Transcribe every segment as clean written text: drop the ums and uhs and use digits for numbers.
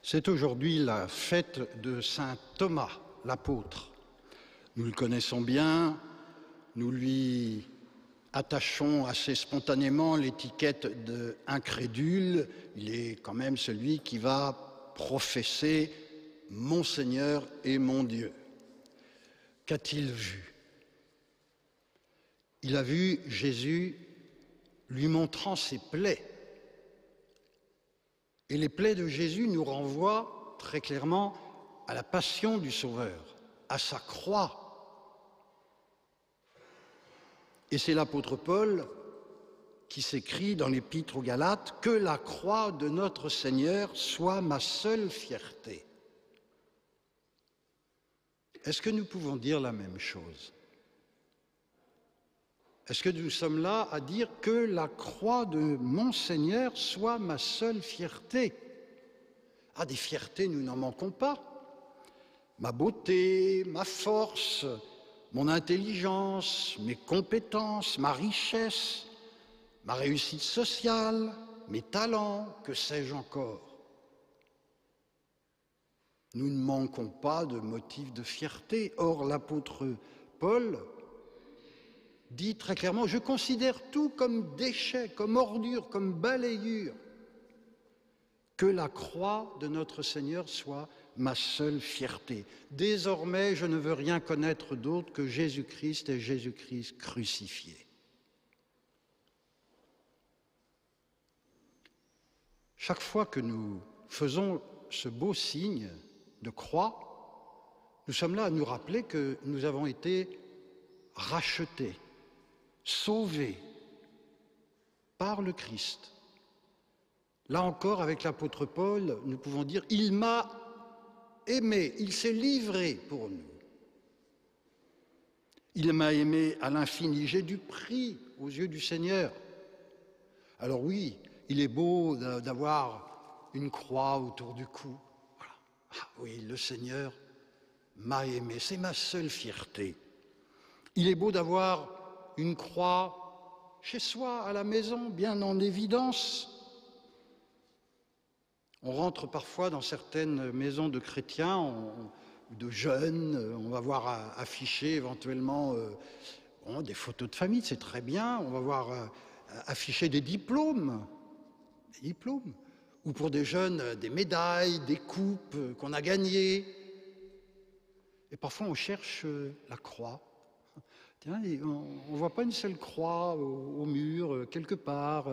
C'est aujourd'hui la fête de saint Thomas, l'apôtre. Nous le connaissons bien, nous lui attachons assez spontanément l'étiquette d'incrédule. Il est quand même celui qui va professer « Mon Seigneur et mon Dieu ». Qu'a-t-il vu? Il a vu Jésus lui montrant ses plaies. Et les plaies de Jésus nous renvoient très clairement à la passion du Sauveur, à sa croix. Et c'est l'apôtre Paul qui s'écrit dans l'Épître aux Galates « Que la croix de notre Seigneur soit ma seule fierté ». Est-ce que nous pouvons dire la même chose? Est-ce que nous sommes là à dire que la croix de mon Seigneur soit ma seule fierté? Ah, des fiertés, nous n'en manquons pas. Ma beauté, ma force, mon intelligence, mes compétences, ma richesse, ma réussite sociale, mes talents, que sais-je encore? Nous ne manquons pas de motifs de fierté. Or, l'apôtre Paul dit très clairement « Je considère tout comme déchet, comme ordure, comme balayure. Que la croix de notre Seigneur soit ma seule fierté. Désormais, je ne veux rien connaître d'autre que Jésus-Christ et Jésus-Christ crucifié. » Chaque fois que nous faisons ce beau signe de croix, nous sommes là à nous rappeler que nous avons été rachetés, sauvés par le Christ. Là encore, avec l'apôtre Paul, nous pouvons dire « Il m'a aimé, il s'est livré pour nous. Il m'a aimé à l'infini, j'ai du prix aux yeux du Seigneur. » Alors oui, il est beau d'avoir une croix autour du cou. Voilà. Ah oui, le Seigneur m'a aimé, c'est ma seule fierté. Il est beau d'avoir une croix chez soi, à la maison, bien en évidence. On rentre parfois dans certaines maisons de chrétiens, de jeunes, on va voir afficher éventuellement des photos de famille, c'est très bien, on va voir afficher des diplômes, ou pour des jeunes, des médailles, des coupes qu'on a gagnées. Et parfois on cherche la croix. Tiens, on ne voit pas une seule croix au mur, quelque part.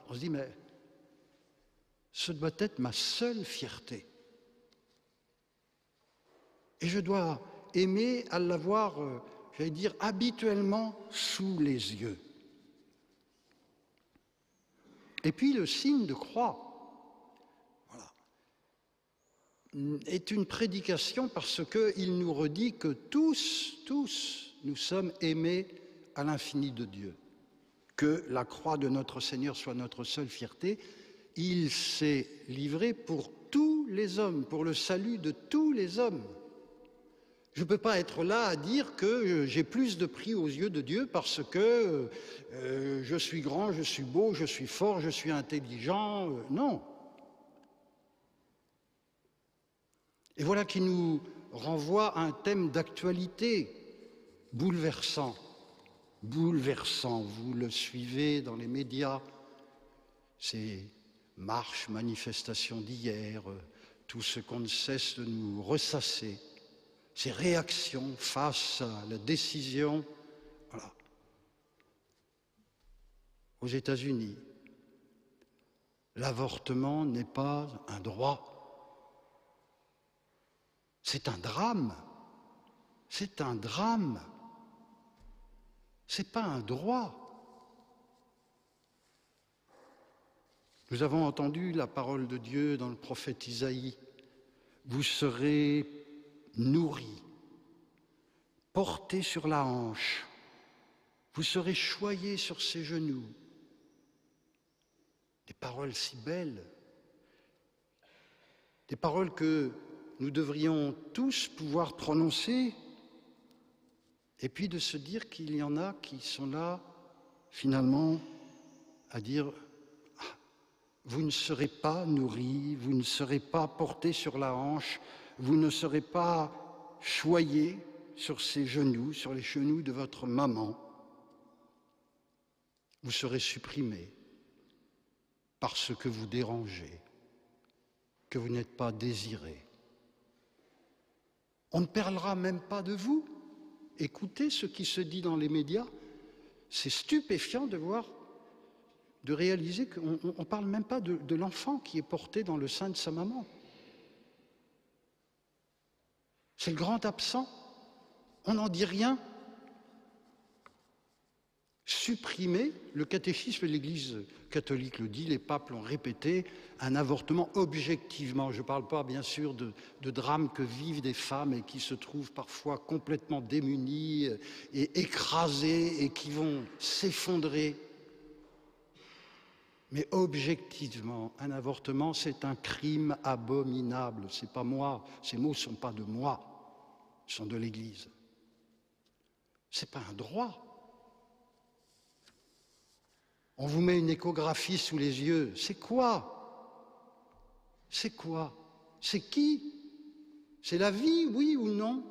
On se dit, mais ce doit être ma seule fierté. Et je dois aimer à l'avoir, j'allais dire, habituellement sous les yeux. Et puis le signe de croix, voilà, est une prédication parce qu'il nous redit que tous, nous sommes aimés à l'infini de Dieu. Que la croix de notre Seigneur soit notre seule fierté. Il s'est livré pour tous les hommes, pour le salut de tous les hommes. Je ne peux pas être là à dire que j'ai plus de prix aux yeux de Dieu parce que je suis grand, je suis beau, je suis fort, je suis intelligent. Non. Et voilà qui nous renvoie à un thème d'actualité bouleversant. Bouleversant, vous le suivez dans les médias, ces marches, manifestations d'hier, tout ce qu'on ne cesse de nous ressasser. Ces réactions face à la décision, voilà. Aux États-Unis, l'avortement n'est pas un droit. C'est un drame. C'est un drame. C'est pas un droit. Nous avons entendu la parole de Dieu dans le prophète Isaïe. Vous serez nourris, portés sur la hanche, vous serez choyés sur ses genoux. Des paroles si belles, des paroles que nous devrions tous pouvoir prononcer, et puis de se dire qu'il y en a qui sont là, finalement, à dire vous ne serez pas nourri, vous ne serez pas porté sur la hanche, vous ne serez pas choyé sur ses genoux, sur les genoux de votre maman. Vous serez supprimé parce que vous dérangez, que vous n'êtes pas désiré. On ne parlera même pas de vous. Écoutez ce qui se dit dans les médias. C'est stupéfiant de réaliser qu'on ne parle même pas de l'enfant qui est porté dans le sein de sa maman. C'est le grand absent. On n'en dit rien. Supprimer, le catéchisme de l'Église catholique le dit, les papes l'ont répété, un avortement objectivement. Je ne parle pas bien sûr de drames que vivent des femmes et qui se trouvent parfois complètement démunies et écrasées et qui vont s'effondrer. Mais objectivement, un avortement, c'est un crime abominable. C'est pas moi, ces mots ne sont pas de moi, ils sont de l'Église. Ce n'est pas un droit. On vous met une échographie sous les yeux. C'est quoi? C'est quoi? C'est qui? C'est la vie, oui ou non?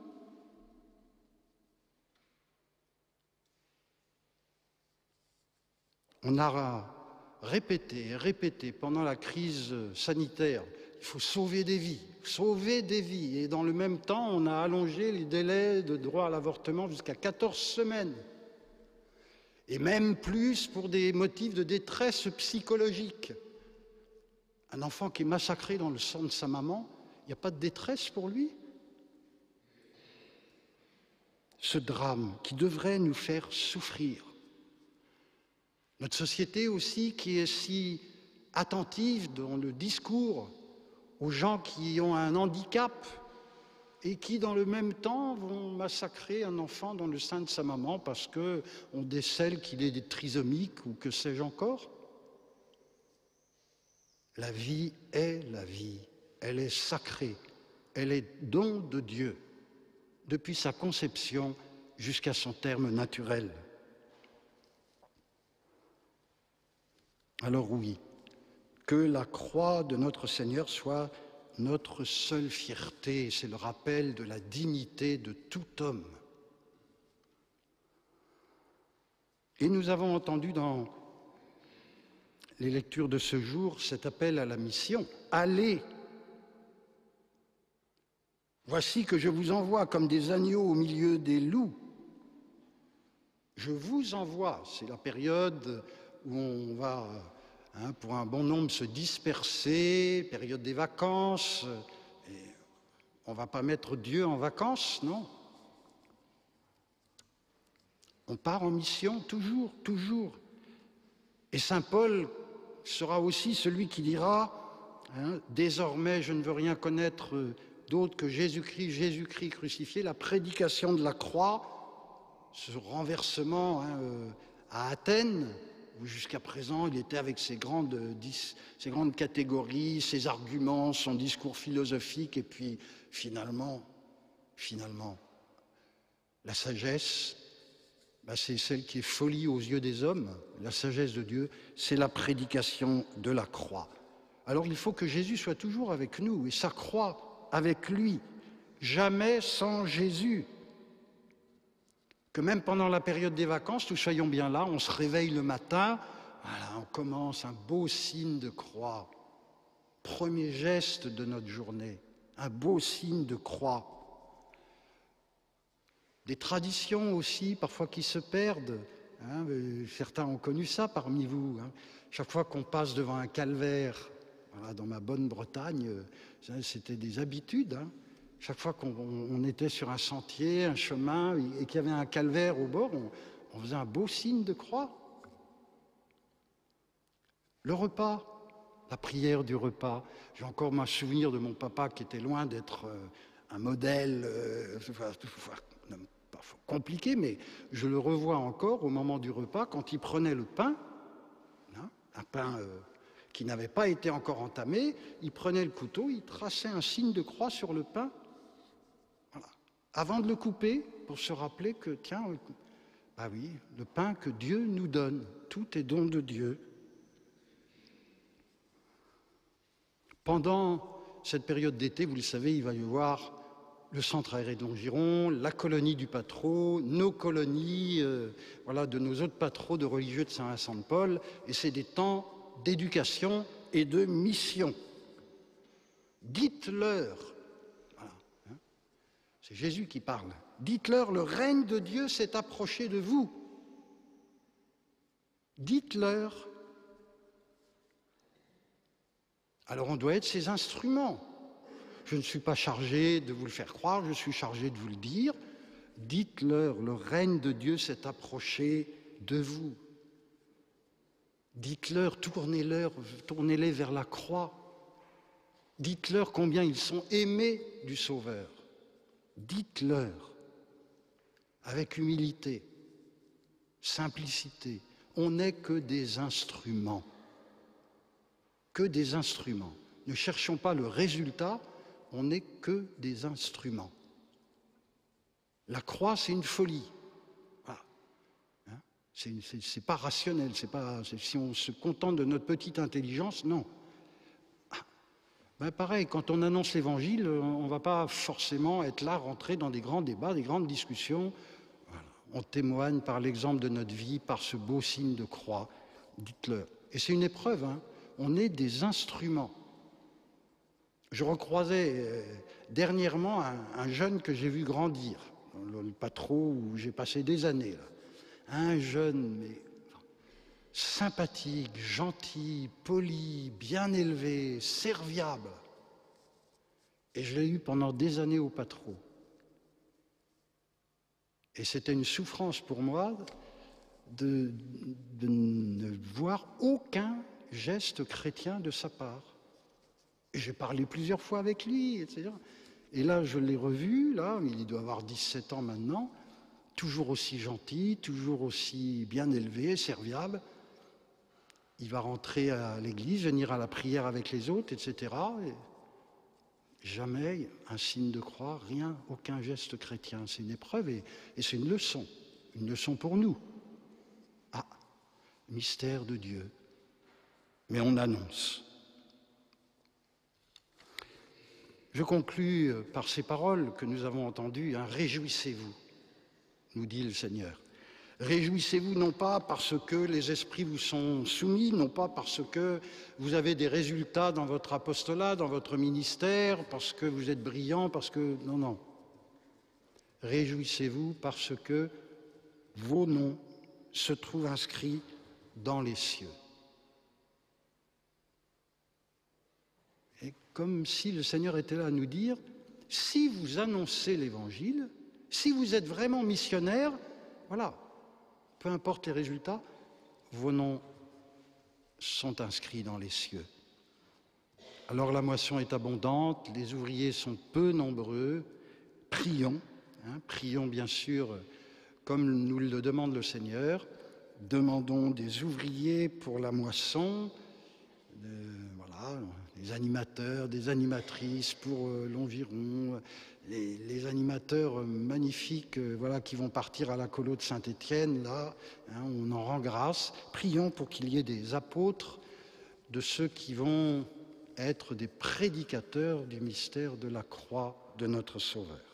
On a répété pendant la crise sanitaire, il faut sauver des vies. Et dans le même temps, on a allongé les délais de droit à l'avortement jusqu'à 14 semaines. Et même plus pour des motifs de détresse psychologique. Un enfant qui est massacré dans le sang de sa maman, il n'y a pas de détresse pour lui? Ce drame qui devrait nous faire souffrir. Notre société aussi qui est si attentive dans le discours aux gens qui ont un handicap et qui, dans le même temps, vont massacrer un enfant dans le sein de sa maman parce qu'on décèle qu'il est trisomique ou que sais-je encore. La vie est la vie, elle est sacrée, elle est don de Dieu, depuis sa conception jusqu'à son terme naturel. Alors oui, que la croix de notre Seigneur soit notre seule fierté, c'est le rappel de la dignité de tout homme. Et nous avons entendu dans les lectures de ce jour cet appel à la mission. Allez! Voici que je vous envoie comme des agneaux au milieu des loups. Je vous envoie, c'est la période où on va, pour un bon nombre, se disperser, période des vacances. Et on ne va pas mettre Dieu en vacances, non. On part en mission toujours. Et saint Paul sera aussi celui qui dira désormais je ne veux rien connaître d'autre que Jésus-Christ crucifié, la prédication de la croix, ce renversement à Athènes, où jusqu'à présent il était avec ses grandes catégories, ses arguments, son discours philosophique, et puis finalement, la sagesse, c'est celle qui est folie aux yeux des hommes. La sagesse de Dieu, c'est la prédication de la croix. Alors il faut que Jésus soit toujours avec nous, et sa croix avec lui, jamais sans Jésus. Que même pendant la période des vacances, nous soyons bien là, on se réveille le matin, voilà, on commence un beau signe de croix. Premier geste de notre journée, un beau signe de croix. Des traditions aussi, parfois qui se perdent. Certains ont connu ça parmi vous. Chaque fois qu'on passe devant un calvaire, voilà, dans ma bonne Bretagne, c'était des habitudes. Chaque fois qu'on était sur un sentier, un chemin, et qu'il y avait un calvaire au bord, on faisait un beau signe de croix. Le repas, la prière du repas. J'ai encore mon souvenir de mon papa qui était loin d'être un modèle compliqué, mais je le revois encore au moment du repas, quand il prenait le pain, un pain qui n'avait pas été encore entamé, il prenait le couteau, il traçait un signe de croix sur le pain, voilà, avant de le couper, pour se rappeler que, tiens, oui, le pain que Dieu nous donne, tout est don de Dieu. Pendant cette période d'été, vous le savez, il va y avoir le centre aéré de Longiron, la colonie du Patro, nos colonies de nos autres patros de religieux de Saint-Vincent-de-Paul, et c'est des temps d'éducation et de mission. Dites-leur, voilà, hein, c'est Jésus qui parle, dites-leur, le règne de Dieu s'est approché de vous. Dites-leur. Alors on doit être ses instruments. Je ne suis pas chargé de vous le faire croire, je suis chargé de vous le dire. Dites-leur, le règne de Dieu s'est approché de vous. Dites-leur, tournez-les vers la croix. Dites-leur combien ils sont aimés du Sauveur. Dites-leur, avec humilité, simplicité, on n'est que des instruments. Que des instruments. Ne cherchons pas le résultat, on n'est que des instruments. La croix, c'est une folie. Voilà. Hein, c'est pas rationnel, si on se contente de notre petite intelligence, non. Ben pareil, quand on annonce l'Évangile, on ne va pas forcément être là, rentrer dans des grands débats, des grandes discussions. Voilà. On témoigne par l'exemple de notre vie, par ce beau signe de croix. Dites-leur. Et c'est une épreuve, hein. On est des instruments. Je recroisais dernièrement un jeune que j'ai vu grandir, le Patro où j'ai passé des années. Là. Un jeune, mais sympathique, gentil, poli, bien élevé, serviable. Et je l'ai eu pendant des années au Patro. Et c'était une souffrance pour moi de ne voir aucun geste chrétien de sa part. Et j'ai parlé plusieurs fois avec lui, etc. Et là, je l'ai revu, là, il doit avoir 17 ans maintenant, toujours aussi gentil, toujours aussi bien élevé, serviable. Il va rentrer à l'église, venir à la prière avec les autres, etc. Et jamais un signe de croix, rien, aucun geste chrétien. C'est une épreuve et c'est une leçon pour nous. Ah, mystère de Dieu. Mais on annonce. Je conclus par ces paroles que nous avons entendues, hein, « Réjouissez-vous », nous dit le Seigneur. Réjouissez-vous non pas parce que les esprits vous sont soumis, non pas parce que vous avez des résultats dans votre apostolat, dans votre ministère, parce que vous êtes brillant, parce que... Non, non. Réjouissez-vous parce que vos noms se trouvent inscrits dans les cieux. Et comme si le Seigneur était là à nous dire, si vous annoncez l'Évangile, si vous êtes vraiment missionnaire, voilà, peu importe les résultats, vos noms sont inscrits dans les cieux. Alors la moisson est abondante, les ouvriers sont peu nombreux, prions, hein, prions bien sûr comme nous le demande le Seigneur, demandons des ouvriers pour la moisson, voilà, des animateurs, des animatrices pour Longiron, les animateurs magnifiques voilà, qui vont partir à la colo de Saint-Étienne, là, hein, on en rend grâce. Prions pour qu'il y ait des apôtres, de ceux qui vont être des prédicateurs du mystère de la croix de notre Sauveur.